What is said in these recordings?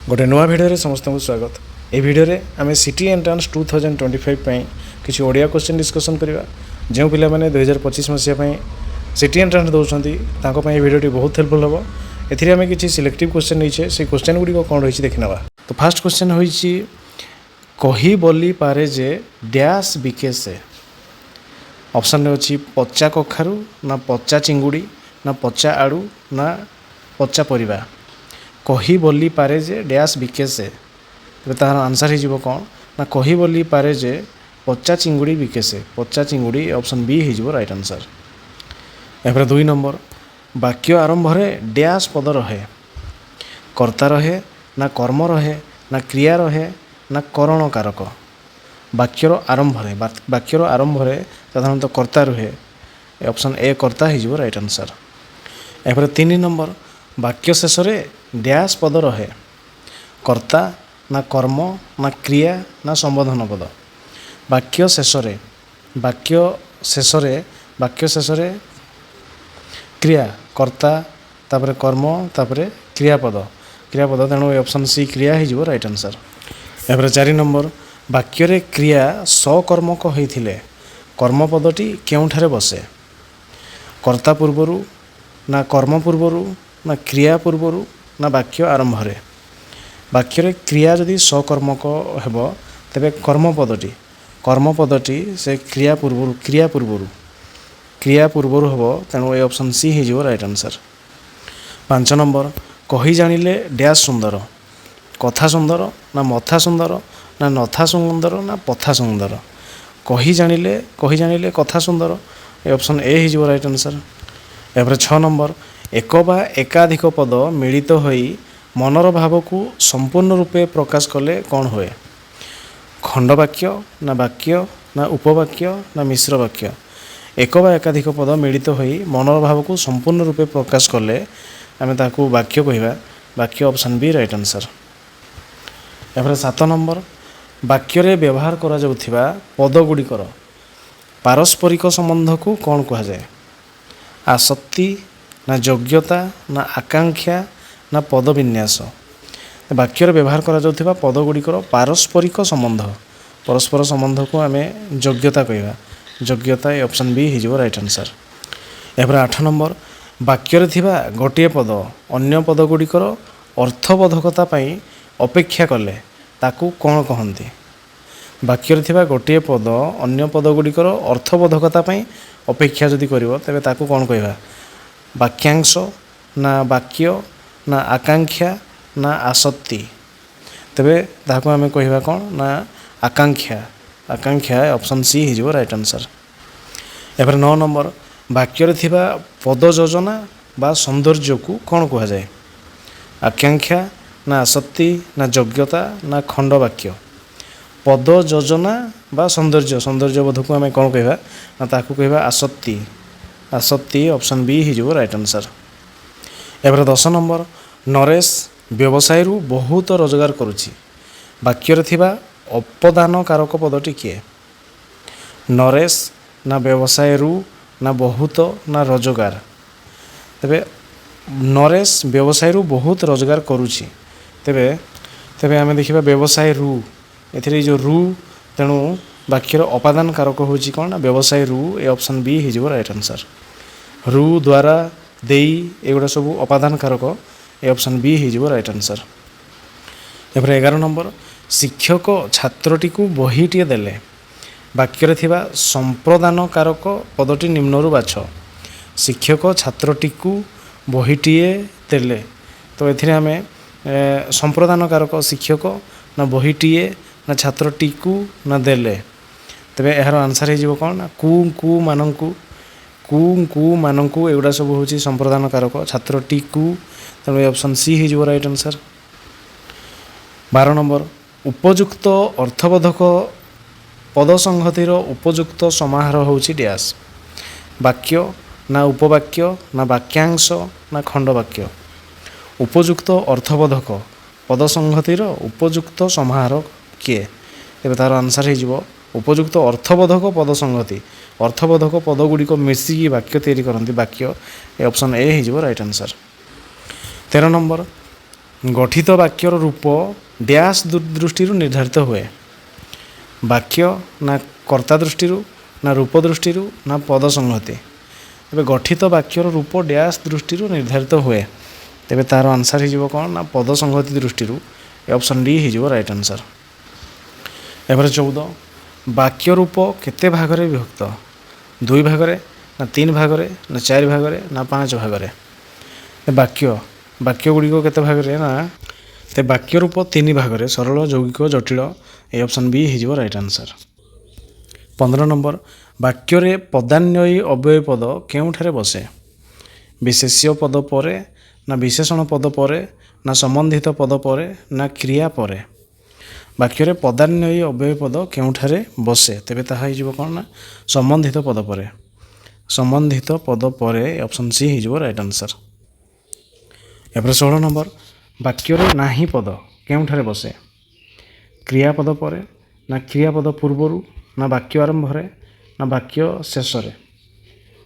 गोटे नुआ भिडियो समस्त को स्वागत। ये भिडियो आम सिटी एंट्रांस 2025 किसी ओडिया क्वेश्चन डिस्कसन करवा। जो पिला माने 2025 मसीहा सिटी एंट्रांस दौरान ये भिडियो बहुत हेल्पफुल हम। एमें किसी सिलेक्टिव क्वेश्चन नहीं से क्वेश्चन गुड़िक कौन रही देखना। तो फास्ट क्वेश्चन हो कही बोली पारे जे डैश बिके से। ऑप्शन में अच्छी पचा कखारू ना पचा चिंगुड़ी ना पचा आड़ू ना पचा परिबा। कही बोली पारे जे डैश बिके से। तार आंसर हो कौन ना कही बोली पारे जे पचा चिंगुड़ी बिके से। पचा चिंगुड़ी ऑप्शन बी हो राइट आंसर। यापर 2 नंबर वाक्य आरंभ डैश पद रहे। कर्ता रहे ना कर्म रहे ना क्रिया रहे ना करण कारक। वाक्यर आरंभ साधारणतः कर्ता रुहे। ऑप्शन ए कर्ता हो राइट आंसर। यापर 3 नंबर वाक्य शेष डैश पद रहे। कर्ता ना कर्म ना क्रिया ना संबोधन पद। वाक्य शेष क्रिया कर्ता तापर कर्म तापर क्रियापद तेणु ऑप्शन सी क्रिया हो राइट आंसर। यापर 4 नंबर वाक्य क्रिया सकर्मक होइथिले कर्मपदटी केउठारे बसे। कर्ता पूर्वरु ना कर्म पूर्वरु ना क्रिया पूर्वरु ना वाक्य आरंभ। वाक्य क्रिया जदि सकर्मक हेब तेबे कर्मपदटी से क्रिया पूर्वरु हेब तेणु ए ऑप्शन सी हो राइट आंसर। 5 नंबर कही जानिले डैश सुंदर। कथा सुंदर ना मथा सुंदर ना नथा सुंदर ना पथा सुंदर। कही जानिले कथा सुंदर ए ऑप्शन ए हो राइट आंसर। यापर 6 नंबर एक बा एकाधिक पद मिलित होई मनर भाव को संपूर्ण रूपे प्रकाश कले कौन हुए। खंडवाक्य ना वाक्य ना उपवाक्य ना मिश्र वाक्य। एक बा एकाधिक पद मिलित होई मनर भाव को संपूर्ण रूपे प्रकाश कले आम ताकू वाक्य कहवा। वाक्य ऑप्शन बी राइट आंसर। यापर 7 नंबर वाक्य व्यवहार करा जाउथिबा पद गुड़िकर पारस्परिक संबंध को कौन कहा जाए। आसक्ति ना योग्यता ना आकांक्षा ना पद विन्यास। वाक्य व्यवहार करा जाउथिबा पद गुड़िकर पारस्परिक संबंध परस्पर संबंध को आम योग्यता कहवा। योग्यता ऑप्शन बी हो राइट आंसर। यापर 8 नंबर वाक्य थिबा गोटे पद अन्य पद गुड़िकर अर्थबोधकता अपेक्षा कले ताकू कौन कहते। वाक्य थिबा गोटे पद अन्य पद गुड़िकर अर्थबोधकता अपेक्षा जदि करिवो तेबे ताकू कौन कहवा। वाक्यांश ना वाक्य ना आकांक्षा ना आसक्ति तेबे ताकू आम कहवा कौन ना आकांक्षा ऑप्शन सी हो राइट आंसर। यापर 9 नंबर वाक्य थिबा पद योजना बा सौंदर्य को कौन कहा जाए। आकांक्षा ना आसक्ति ना योग्यता ना खंडवाक्य। पद योजना बा सौंदर्य बोध को आम कौन कहवा ना ताकू कहवा आसक्ति ऑप्शन बी हो राइट आंसर। यापर 10 नंबर नरेश व्यवसाय बहुत रोजगार करुछि। वाक्य थिबा अपदान कारक पदटी किए। नरेश ना व्यवसाय ना बहुत ना रोजगार। तेबे नरेश व्यवसाय बहुत रोजगार करुछि तेबे आम देखा व्यवसाय एथिरे जो तेणु वाक्यर अपादान कारक होची कौन ना व्यवसाय ए ऑप्शन बी हो राइट आंसर। द्वारा देई एगुड़ा सब अपादान कारक ए ऑप्शन बी हो राइट आंसर। यापर 11 नंबर शिक्षक छात्रटी को बहीटे देले। वाक्य थिबा संप्रदान कारक पदटी निम्नरु बाछ। शिक्षक छात्रटी को बहीटे देले तो एथिरे आम संप्रदान कारक शिक्षक ना बहीटे ना छात्रटी को ना देले तेबे यार आंसर हो कौन ना कु मानू एगुड़ा सब हूँ संप्रदान कारक छात्रटी को तेणु ऑप्शन सी हो राइट आंसर। 12 नंबर उपयुक्त अर्थबोधक पद संहतिर उपयुक्त समाहार होची डैश। वाक्य ना उपवाक्य ना वाक्यांश ना खंडवाक्य। उपयुक्त अर्थबोधक पद संहतिर उपयुक्त समाहार किए तेरे तार आंसर हो उपयुक्त अर्थबोधक पद संगति। अर्थबोधक पद गुड़िक मिसिकी वाक्य तैयारी करती वाक्य ऑप्शन ए हो राइट आंसर। 13 नंबर ଗଠିତ ବାକ୍ୟର ରୂପ ଡ୍ୟାସ୍ ଦୃଷ୍ଟିରୁ ନିର୍ଦ୍ଧାରିତ ହୁଏ। ବାକ୍ୟ ନା କର୍ତ୍ତା ଦୃଷ୍ଟିରୁ ନା ରୂପ ଦୃଷ୍ଟିରୁ ନା ପଦ ସଂହତି। ତେବେ ଗଠିତ ବାକ୍ୟର ରୂପ ଡ୍ୟାସ୍ ଦୃଷ୍ଟିରୁ ନିର୍ଦ୍ଧାରିତ ହୁଏ। ତେବେ ତାର ଆନ୍ସର୍ ହେଇଯିବ କ'ଣ ନା ପଦ ସଂହତି ଦୃଷ୍ଟିରୁ। ଏ ଅପସନ୍ ଡି ହେଇଯିବ ରାଇଟ୍ ଆନ୍ସର୍। ଏପରେ 14 ବାକ୍ୟ ରୂପ କେତେ ଭାଗରେ ବିଭକ୍ତ? 2 ଭାଗରେ ନା 3 ଭାଗରେ ନା 4 ଭାଗରେ ନା 5 ଭାଗରେ। ବାକ୍ୟ ଗୁଡ଼ିକ କେତେ ଭାଗରେ ନା ତେ ବାକ୍ୟ ରୂପ 3 ଭାଗରେ ସରଳ ଯୌଗିକ ଜଟିଳ। ଏ ଅପସନ୍ ବି ହେଇଯିବ ରାଇଟ୍ ଆନ୍ସର୍। 15 ନମ୍ବର ବାକ୍ୟରେ ପଦାନ୍ୱୟୀ ଅବ୍ୟୟ ପଦ କେଉଁଠାରେ ବସେ? ବିଶେଷ୍ୟ ପଦ ପରେ ନା ବିଶେଷଣ ପଦ ପରେ ନା ସମ୍ବନ୍ଧିତ ପଦ ପରେ ନା କ୍ରିୟା ପରେ। ବାକ୍ୟରେ ପଦାନ୍ୱୟୀ ଅବ୍ୟୟ ପଦ କେଉଁଠାରେ ବସେ? ତେବେ ତାହା ହେଇଯିବ କ'ଣ ନା ସମ୍ବନ୍ଧିତ ପଦ ପରେ। ସମ୍ବନ୍ଧିତ ପଦ ପରେ ଅପସନ୍ ସି ହେଇଯିବ ରାଇଟ୍ ଆନ୍ସର୍। ଏପରେ 16 ନମ୍ବର ବାକ୍ୟରେ ନାହିଁ ପଦ କେଉଁଠାରେ ବସେ? କ୍ରିୟାପଦ ପରେ ନା କ୍ରିୟାପଦ ପୂର୍ବରୁ ନା ବାକ୍ୟ ଆରମ୍ଭରେ ନା ବାକ୍ୟ ଶେଷରେ।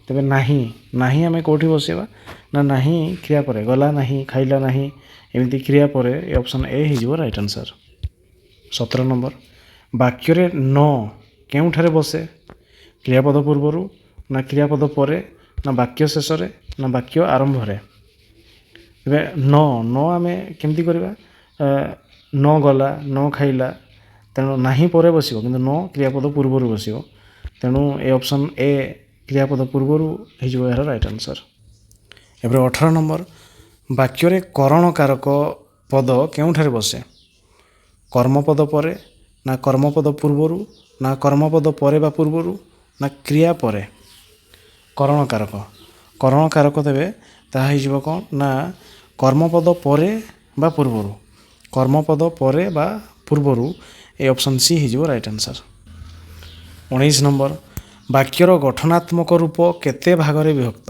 ତେବେ ନାହିଁ ଆମେ କେଉଁଠି ବସାଇବା ନା ନାହିଁ କ୍ରିୟା ପରେ। ଗଲା ନାହିଁ, ଖାଇଲା ନାହିଁ, ଏମିତି କ୍ରିୟା ପରେ। ଏ ଅପସନ୍ ଏ ହେଇଯିବ ରାଇଟ୍ ଆନ୍ସର୍। 17 ନମ୍ବର ବାକ୍ୟରେ ନ କେଉଁଠାରେ ବସେ? କ୍ରିୟାପଦ ପୂର୍ବରୁ ନା କ୍ରିୟାପଦ ପରେ ନା ବାକ୍ୟ ଶେଷରେ ନା ବାକ୍ୟ ଆରମ୍ଭରେ। ଏବେ ନ ଆମେ କେମିତି କରିବା? ନ ଗଲା, ନ ଖାଇଲା, ତେଣୁ ନାହିଁ ପରେ ବସିବ, କିନ୍ତୁ ନ କ୍ରିୟାପଦ ପୂର୍ବରୁ ବସିବ। ତେଣୁ ଏ ଅପସନ୍ ଏ କ୍ରିୟାପଦ ପୂର୍ବରୁ ହେଇଯିବ ଏହାର ରାଇଟ୍ ଆନ୍ସର୍। ଏବେ 18 ନମ୍ବର ବାକ୍ୟରେ କରଣକାରକ ପଦ କେଉଁଠାରେ ବସେ? କର୍ମପଦ ପରେ ନା କର୍ମପଦ ପୂର୍ବରୁ ନା କର୍ମପଦ ପରେ ବା ପୂର୍ବରୁ ନା କ୍ରିୟା ପରେ। କରଣକାରକ ଦେବେ ତାହା ହେଇଯିବ କ'ଣ ନା କର୍ମପଦ ପରେ ବା ପୂର୍ବରୁ। କର୍ମପଦ ପରେ ବା ପୂର୍ବରୁ। ଏ ଅପସନ୍ ସି ହେଇଯିବ ରାଇଟ୍ ଆନ୍ସର୍। 19 ନମ୍ବର ବାକ୍ୟର ଗଠନାତ୍ମକ ରୂପ କେତେ ଭାଗରେ ବିଭକ୍ତ?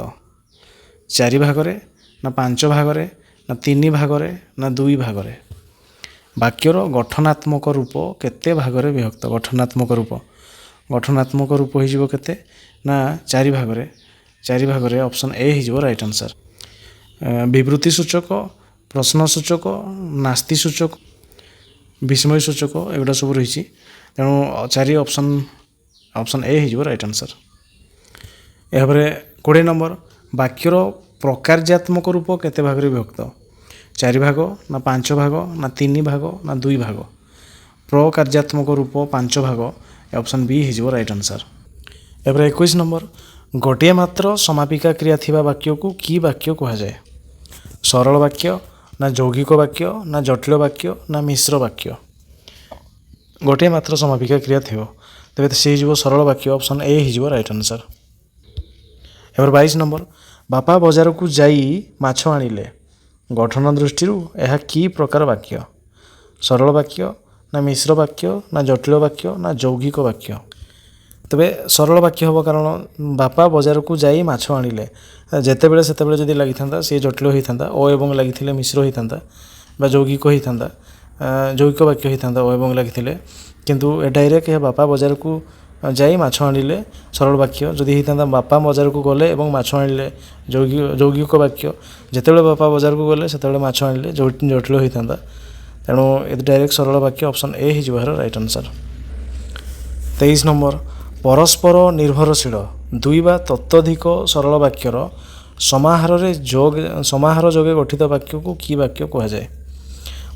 4 ଭାଗରେ ନା 5 ଭାଗରେ ନା 3 ଭାଗରେ ନା 2 ଭାଗରେ। ବାକ୍ୟର ଗଠନାତ୍ମକ ରୂପ କେତେ ଭାଗରେ ବିଭକ୍ତ? ଗଠନାତ୍ମକ ରୂପ ହେଇଯିବ କେତେ ନା 4 ଭାଗରେ। 4 ଭାଗରେ ଅପସନ୍ ଏ ହେଇଯିବ ରାଇଟ୍ ଆନ୍ସର୍। ବିବୃତ୍ତି ସୂଚକ, ପ୍ରଶ୍ନ ସୂଚକ, ନାସ୍ତି ସୂଚକ, ବିସ୍ମୟ ସୂଚକ ଏଗୁଡ଼ା ସବୁ ରହିଛି। ତେଣୁ 4 ଅପସନ୍ ଏ ହେଇଯିବ ରାଇଟ୍ ଆନ୍ସର୍। ଏହାପରେ 20 ନମ୍ବର ବାକ୍ୟର ପ୍ରକାର୍ଯ୍ୟାତ୍ମକ ରୂପ କେତେ ଭାଗରେ ବିଭକ୍ତ? 4 ଭାଗ ନା 5 ଭାଗ ନା 3 ଭାଗ ନା 2 ଭାଗ। ପ୍ରକାର୍ଯ୍ୟାତ୍ମକ ରୂପ 5 ଭାଗ। ଅପସନ୍ ବି ହେଇଯିବ ରାଇଟ୍ ଆନ୍ସର୍। ଏପରେ 21 ନମ୍ବର ଗୋଟିଏ ମାତ୍ର ସମାପିକା କ୍ରିୟା ଥିବା ବାକ୍ୟକୁ କି ବାକ୍ୟ କୁହାଯାଏ? ସରଳ ବାକ୍ୟ ନା ଯୌଗିକ ବାକ୍ୟ ନା ଜଟିଳ ବାକ୍ୟ ନା ମିଶ୍ର ବାକ୍ୟ। ଗୋଟିଏ ମାତ୍ର ସମାପିକା କ୍ରିୟା ଥିବ, ତେବେ ସେ ହେଇଯିବ ସରଳ ବାକ୍ୟ। ଅପସନ୍ ଏ ହେଇଯିବ ରାଇଟ୍ ଆନ୍ସର୍। ଏবার 22 ନମ୍ବର ବାପା ବଜାରକୁ ଯାଇ ମାଛ ଆଣିଲେ। ଗଠନ ଦୃଷ୍ଟିରୁ ଏହା କି ପ୍ରକାର ବାକ୍ୟ? ସରଳ ବାକ୍ୟ ନା ମିଶ୍ର ବାକ୍ୟ ନା ଜଟିଳ ବାକ୍ୟ ନା ଯୌଗିକ ବାକ୍ୟ। ତେବେ ସରଳ ବାକ୍ୟ ହେବ, କାରଣ ବାପା ବଜାରକୁ ଯାଇ ମାଛ ଆଣିଲେ ଯେତେବେଳେ ସେତେବେଳେ ଯଦି ଲାଗିଥାନ୍ତା ସେ ଜଟିଳ ହୋଇଥାନ୍ତା। ଓ ଏବଂ ଲାଗିଥିଲେ ମିଶ୍ର ହୋଇଥାନ୍ତା ବା ଯୌଗିକ ହୋଇଥାନ୍ତା, ଯୌଗିକ ବାକ୍ୟ ହୋଇଥାନ୍ତା ଓ ଏବଂ ଲାଗିଥିଲେ। କିନ୍ତୁ ଡାଇରେକ୍ଟ ଏହା ବାପା ବଜାରକୁ ଯାଇ ମାଛ ଆଣିଲେ ସରଳ ବାକ୍ୟ। ଯଦି ହେଇଥାନ୍ତା ବାପା ବଜାରକୁ ଗଲେ ଏବଂ ମାଛ ଆଣିଲେ ଯୌଗିକ ବାକ୍ୟ। ଯେତେବେଳେ ବାପା ବଜାରକୁ ଗଲେ ସେତେବେଳେ ମାଛ ଆଣିଲେ ଜଟିଳ ହୋଇଥାନ୍ତା। ତେଣୁ ଏ ଡାଇରେକ୍ଟ ସରଳ ବାକ୍ୟ। ଅପସନ୍ ଏ ହେଇଯିବ ଏହାର ରାଇଟ୍ ଆନ୍ସର୍। 23 ନମ୍ବର ପରସ୍ପର ନିର୍ଭରଶୀଳ 2 ବା ତତୋଧିକ ସରଳ ବାକ୍ୟର ସମାହାର ଯୋଗେ ଗଠିତ ବାକ୍ୟକୁ କି ବାକ୍ୟ କୁହାଯାଏ?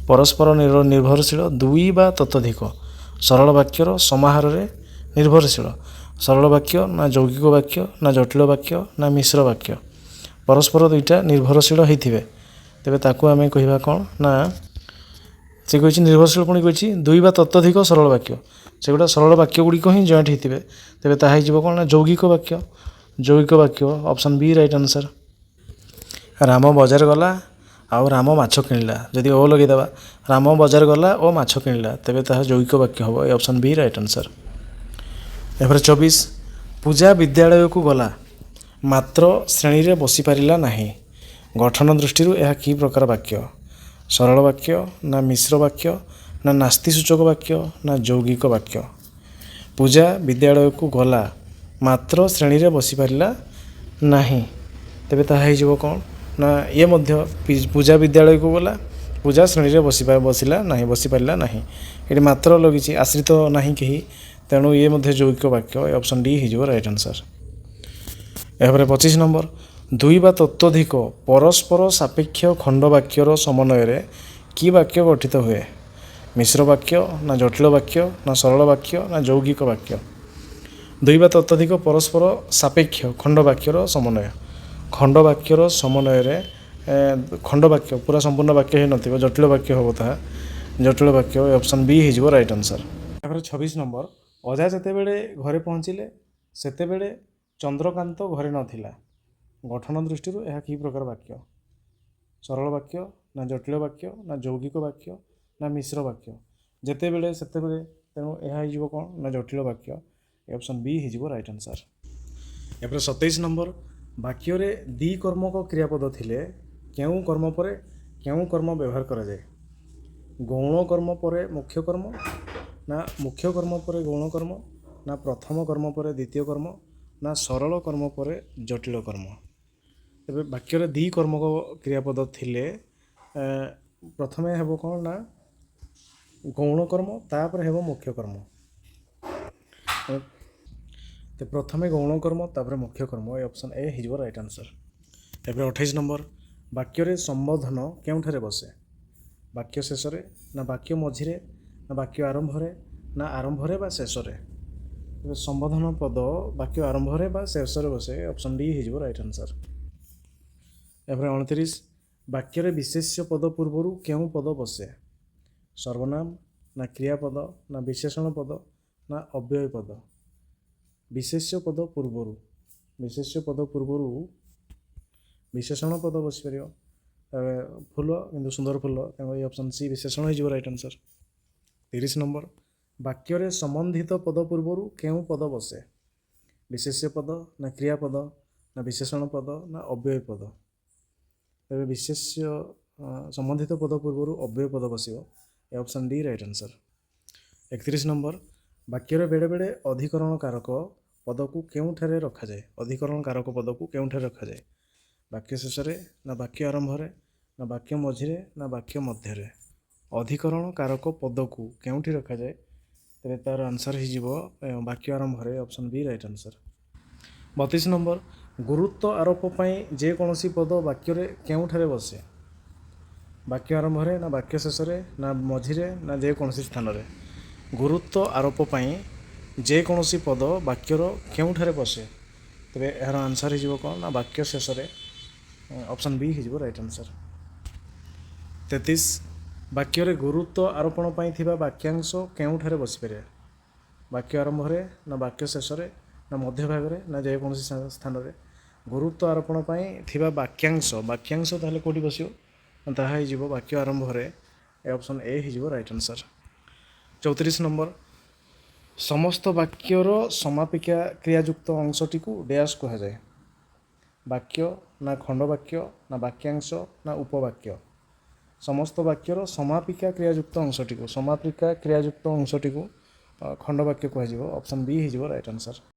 ପରସ୍ପର ନିର୍ଭରଶୀଳ 2 ବା ତତୋଧିକ ସରଳ ବାକ୍ୟର ସମାହାରରେ ନିର୍ଭରଶୀଳ। ସରଳ ବାକ୍ୟ ନା ଯୌଗିକ ବାକ୍ୟ ନା ଜଟିଳ ବାକ୍ୟ ନା ମିଶ୍ର ବାକ୍ୟ। ପରସ୍ପର ଦୁଇଟା ନିର୍ଭରଶୀଳ ହୋଇଥିବେ, ତେବେ ତାକୁ ଆମେ କହିବା କ'ଣ ନା ସେ କହିଛି ନିର୍ଭରଶୀଳ, ପୁଣି କହିଛି 2 ବା ତତୋଧିକ ସରଳ ବାକ୍ୟ। ସେଗୁଡ଼ା ସରଳ ବାକ୍ୟ ଗୁଡ଼ିକ ହିଁ ଜଏଣ୍ଟ ହୋଇଥିବେ, ତେବେ ତାହା ହେଇଯିବ କ'ଣ ନା ଯୌଗିକ ବାକ୍ୟ। ଯୌଗିକ ବାକ୍ୟ। Option B right answer. Ram ବଜାର ଗଲା ଆଉ ରାମ ମାଛ କିଣିଲା। ଯଦି ଓ ଲଗେଇଦେବା ରାମ ବଜାର ଗଲା ଓ ମାଛ କିଣିଲା, ତେବେ ତାହା ଯୌଗିକ ବାକ୍ୟ ହେବ। ଏ ଅପସନ୍ ବି ରାଇଟ୍ ଆନ୍ସର୍। ଏପରେ 24 ପୂଜା ବିଦ୍ୟାଳୟକୁ ଗଲା ମାତ୍ର ଶ୍ରେଣୀରେ ବସିପାରିଲା ନାହିଁ। ଗଠନ ଦୃଷ୍ଟିରୁ ଏହା କି ପ୍ରକାର ବାକ୍ୟ? ସରଳ ବାକ୍ୟ ନା ମିଶ୍ର ବାକ୍ୟ ନା ନାସ୍ତି ସୂଚକ ବାକ୍ୟ ନା ଯୌଗିକ ବାକ୍ୟ। ପୂଜା ବିଦ୍ୟାଳୟକୁ ଗଲା ମାତ୍ର ଶ୍ରେଣୀରେ ବସିପାରିଲା ନାହିଁ, ତେବେ ତାହା ହେଇଯିବ କ'ଣ ନା ଇଏ ମଧ୍ୟ ପୂଜା ବିଦ୍ୟାଳୟକୁ ଗଲା ପୂଜା ଶ୍ରେଣୀରେ ବସିଲା ନାହିଁ, ବସିପାରିଲା ନାହିଁ। ଏଠି ମାତ୍ର ଲଗିଛି, ଆଶ୍ରିତ ନାହିଁ କେହି, ତେଣୁ ଇଏ ମଧ୍ୟ ଯୌଗିକ ବାକ୍ୟ। ଏ ଅପସନ୍ ଡି ହେଇଯିବ ରାଇଟ୍ ଆନ୍ସର୍। ଏହାପରେ 25 ନମ୍ବର, ଦୁଇ ବା ତତୋଧିକ ପରସ୍ପର ସାପେକ୍ଷ ଖଣ୍ଡ ବାକ୍ୟର ସମନ୍ୱୟରେ କି ବାକ୍ୟ ଗଠିତ ହୁଏ? ମିଶ୍ର ବାକ୍ୟ, ନା ଜଟିଳ ବାକ୍ୟ, ନା ସରଳ ବାକ୍ୟ, ନା ଯୌଗିକ ବାକ୍ୟ? ଦୁଇ ବା ତତୋଧିକ ପରସ୍ପର ସାପେକ୍ଷ ଖଣ୍ଡ ବାକ୍ୟର ସମନ୍ୱୟ। ଖଣ୍ଡ ବାକ୍ୟର ସମନ୍ୱୟରେ ଖଣ୍ଡ ବାକ୍ୟ ପୁରା ସମ୍ପୂର୍ଣ୍ଣ ବାକ୍ୟ ହେଇନଥିବ, ଜଟିଳ ବାକ୍ୟ ହେବ ତାହା। ଜଟିଳ ବାକ୍ୟ ଏ ଅପସନ୍ ବି ହେଇଯିବ ରାଇଟ୍ ଆନ୍ସର୍। ତାପରେ 26 ନମ୍ବର, ଅଜା ଯେତେବେଳେ ଘରେ ପହଞ୍ଚିଲେ ସେତେବେଳେ ଚନ୍ଦ୍ରକାନ୍ତ ଘରେ ନଥିଲା। ଗଠନ ଦୃଷ୍ଟିରୁ ଏହା କି ପ୍ରକାର ବାକ୍ୟ? ସରଳ ବାକ୍ୟ, ନା ଜଟିଳ ବାକ୍ୟ, ନା ଯୌଗିକ ବାକ୍ୟ, ନା ମିଶ୍ର ବାକ୍ୟ? ଯେତେବେଳେ ସେତେବେଳେ, ତେଣୁ ଏହା ହେଇଯିବ କ'ଣ ନା ଜଟିଳ ବାକ୍ୟ। ଏ ଅପସନ୍ ବି ହେଇଯିବ ରାଇଟ୍ ଆନ୍ସର୍। ଏପରେ 27 ନମ୍ବର, ବାକ୍ୟରେ ଦ୍ୱିକର୍ମକ କ୍ରିୟାପଦ ଥିଲେ କେଉଁ କର୍ମ ପରେ କେଉଁ କର୍ମ ବ୍ୟବହାର କରାଯାଏ? ଗୌଣ କର୍ମ ପରେ ମୁଖ୍ୟ କର୍ମ, ନା ମୁଖ୍ୟ କର୍ମ ପରେ ଗୌଣ କର୍ମ, ନା ପ୍ରଥମ କର୍ମ ପରେ ଦ୍ୱିତୀୟ କର୍ମ, ନା ସରଳ କର୍ମ ପରେ ଜଟିଳ କର୍ମ? ତେବେ ବାକ୍ୟରେ ଦ୍ୱିକର୍ମକ କ୍ରିୟାପଦ ଥିଲେ ପ୍ରଥମେ ହେବ କ'ଣ ନା ଗୌଣ କର୍ମ, ତାପରେ ହେବ ମୁଖ୍ୟ କର୍ମ। ତ ପ୍ରଥମେ ଗୌଣ କର୍ମ, ତାପରେ ମୁଖ୍ୟ କର୍ମ। ଏ ଅପସନ୍ ଏ ହେଇଯିବ ରାଇଟ୍ ଆନ୍ସର୍। ତାପରେ 28 ନମ୍ବର, ବାକ୍ୟରେ ସମ୍ବୋଧନ କେଉଁଠାରେ ବସେ? ବାକ୍ୟ ଶେଷରେ, ନା ବାକ୍ୟ ମଝିରେ, ନା ବାକ୍ୟ ଆରମ୍ଭରେ, ନା ଆରମ୍ଭରେ ବା ଶେଷରେ? ତେବେ ସମ୍ବୋଧନ ପଦ ବାକ୍ୟ ଆରମ୍ଭରେ ବା ଶେଷରେ ବସେ। ଅପସନ୍ ଡି ହେଇଯିବ ରାଇଟ୍ ଆନ୍ସର୍। ଏପରେ 29, ବାକ୍ୟରେ ବିଶେଷ୍ୟ ପଦ ପୂର୍ବରୁ କେଉଁ ପଦ ବସେ? ସର୍ବନାମ, ନା କ୍ରିୟାପଦ, ନା ବିଶେଷଣ ପଦ, ନା ଅବ୍ୟୟ ପଦ? ବିଶେଷ୍ୟ ପଦ ପୂର୍ବରୁ, ବିଶେଷ୍ୟ ପଦ ପୂର୍ବରୁ ବିଶେଷଣ ପଦ ବସିପାରିବ। ଫୁଲ, କିନ୍ତୁ ସୁନ୍ଦର ଫୁଲ, ତେଣୁ ଏ ଅପସନ୍ ସି ବିଶେଷଣ ହେଇଯିବ ରାଇଟ୍ ଆନ୍ସର୍। 30 ନମ୍ବର, ବାକ୍ୟରେ ସମ୍ବନ୍ଧିତ ପଦ ପୂର୍ବରୁ କେଉଁ ପଦ ବସେ? ବିଶେଷ୍ୟ ପଦ, ନା କ୍ରିୟାପଦ, ନା ବିଶେଷଣ ପଦ, ନା ଅବ୍ୟୟ ପଦ? ତେବେ ବିଶେଷ୍ୟ ସମ୍ବନ୍ଧିତ ପଦ ପୂର୍ବରୁ ଅବ୍ୟୟ ପଦ ବସିବ। ଏ option D right answer. 31 number, ବାକ୍ୟରେ ବେଳେବେଳେ ଅଧିକରଣ କାରକ ପଦକୁ କେଉଁଠାରେ ରଖାଯାଏ? ଅଧିକରଣ କାରକ ପଦକୁ କେଉଁଠାରେ ରଖାଯାଏ? ବାକ୍ୟ ଶେଷରେ, ନା ବାକ୍ୟ ଆରମ୍ଭରେ, ନା ବାକ୍ୟ ମଝିରେ, ନା ବାକ୍ୟ ମଧ୍ୟରେ? ଅଧିକରଣ କାରକ ପଦକୁ କେଉଁଠି ରଖାଯାଏ? ତେବେ ତା'ର ଆନ୍ସର୍ ହେଇଯିବ ବାକ୍ୟ ଆରମ୍ଭରେ। Option B right answer. 32 number, ଗୁରୁତ୍ୱ ଆରୋପ ପାଇଁ ଯେକୌଣସି ପଦ ବାକ୍ୟରେ କେଉଁଠାରେ ବସେ? ବାକ୍ୟ ଆରମ୍ଭରେ, ନା ବାକ୍ୟ ଶେଷରେ, ନା ମଝିରେ, ନା ଯେକୌଣସି ସ୍ଥାନରେ? ଗୁରୁତ୍ୱ ଆରୋପ ପାଇଁ ଯେକୌଣସି ପଦ ବାକ୍ୟର କେଉଁଠାରେ ବସେ? ତେବେ ଏହାର ଆନ୍ସର୍ ହେଇଯିବ କ'ଣ ନା ବାକ୍ୟ ଶେଷରେ। ଅପସନ୍ ବି ହେଇଯିବ ରାଇଟ୍ ଆନ୍ସର୍। 33, ବାକ୍ୟରେ ଗୁରୁତ୍ୱ ଆରୋପଣ ପାଇଁ ଥିବା ବାକ୍ୟାଂଶ କେଉଁଠାରେ ବସିପାରିବ? ବାକ୍ୟ ଆରମ୍ଭରେ, ନା ବାକ୍ୟ ଶେଷରେ, ନା ମଧ୍ୟଭାଗରେ, ନା ଯେକୌଣସି ସ୍ଥାନରେ? ଗୁରୁତ୍ୱ ଆରୋପଣ ପାଇଁ ଥିବା ବାକ୍ୟାଂଶ ତାହେଲେ କେଉଁଠି ବସିବ? ତାହା ହେଇଯିବ ବାକ୍ୟ ଆରମ୍ଭରେ। ଏ ଅପସନ୍ ଏ ହେଇଯିବ ରାଇଟ୍ ଆନ୍ସର୍। 34 ନମ୍ବର, ସମସ୍ତ ବାକ୍ୟର ସମାପିକା କ୍ରିୟାଯୁକ୍ତ ଅଂଶଟିକୁ ଡ୍ୟାସ୍ କୁହାଯାଏ? ବାକ୍ୟ, ନା ଖଣ୍ଡବାକ୍ୟ, ନା ବାକ୍ୟାଂଶ, ନା ଉପବାକ୍ୟ? ସମସ୍ତ ବାକ୍ୟର ସମାପିକା କ୍ରିୟାଯୁକ୍ତ ଅଂଶଟିକୁ ଖଣ୍ଡବାକ୍ୟ କୁହାଯିବ। ଅପସନ୍ ବି ହେଇଯିବ ରାଇଟ୍ ଆନ୍ସର୍।